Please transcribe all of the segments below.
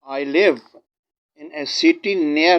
I live in a city near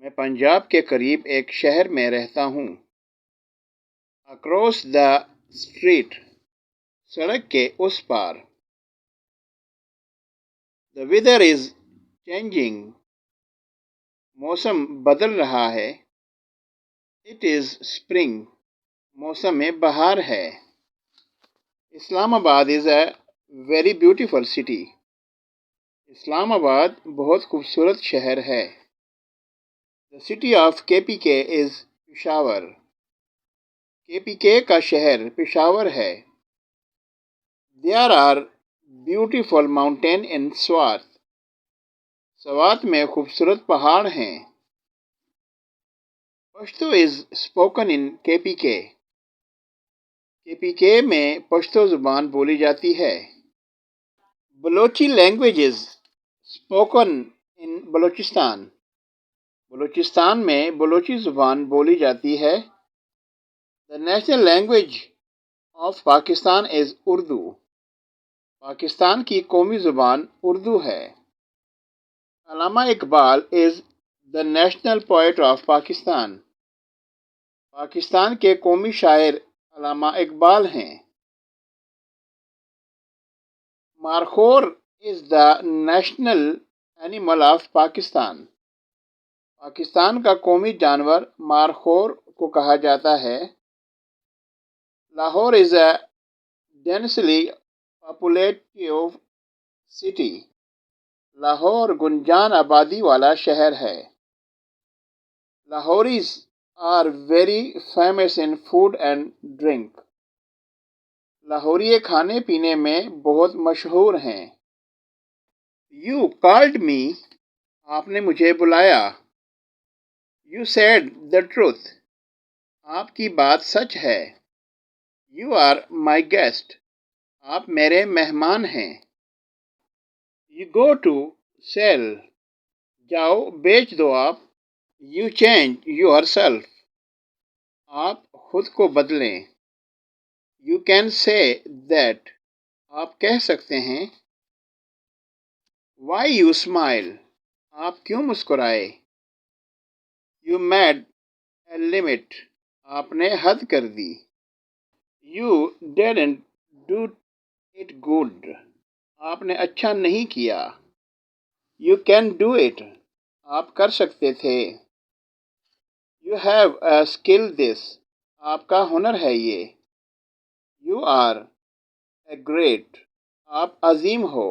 میں پنجاب کے قریب ایک شہر میں رہتا ہوں. Across the street. سڑک کے اس پار. The weather is changing. موسم بدل رہا ہے. It is spring. موسم بہار ہے. اسلام آباد is a very beautiful city. اسلام آباد بہت خوبصورت شہر ہے. The city of KPK is Peshawar. KPK کا شہر پشاور ہے. There are beautiful mountains in Swat. Swat میں خوبصورت پہاڑ ہیں. Pashto is spoken in KPK. KPK میں پشتو زبان بولی جاتی ہے. Balochi languages spoken in Balochistan. Balochistan میں بلوچی زبان بولی جاتی ہے. The national language of Pakistan is Urdu. Pakistan کی قومی زبان اردو ہے. علامہ Iqbal is the national poet of Pakistan. Pakistan کے قومی شاعر علامہ اقبال ہیں. Markhor is the national animal of Pakistan. Pakistan کا قومی جانور مارخور کو کہا جاتا ہے. Lahore is a densely populated city. Lahore گنجان آبادی والا شہر ہے. لاہوریز are very famous in food and drink. لاہوری کھانے پینے میں بہت مشہور ہیں. You called me. آپ نے مجھے بلایا. You said the truth. آپ کی بات سچ ہے. You are my guest. آپ میرے مہمان ہیں. You go to sell. جاؤ بیچ دو آپ. You change yourself. آپ خود کو بدلیں. You can say that. آپ کہہ سکتے ہیں. Why you smile. آپ کیوں مسکرائے. You made a limit. آپ نے حد کر دی. You didn't do it good. آپ نے اچھا نہیں کیا. You can do it. آپ کر سکتے تھے. You have a skill this. آپ کا ہنر ہے یہ. You are a great. آپ عظیم ہو.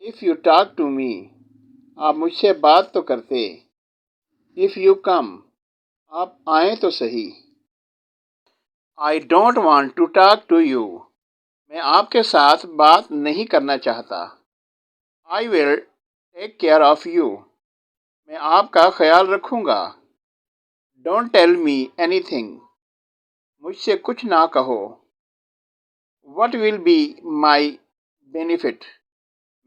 If you talk to me. آپ مجھ سے بات تو کرتے. If you come. آپ آئیں تو صحیح. I don't want to talk to you. میں آپ کے ساتھ بات نہیں کرنا چاہتا. I will take care of you. میں آپ کا خیال رکھوں گا. Don't tell me anything. مجھ سے کچھ نہ کہو. What will be my benefit?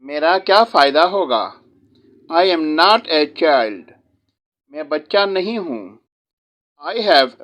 میرا کیا فائدہ ہوگا. I am not a child. میں بچہ نہیں ہوں. I have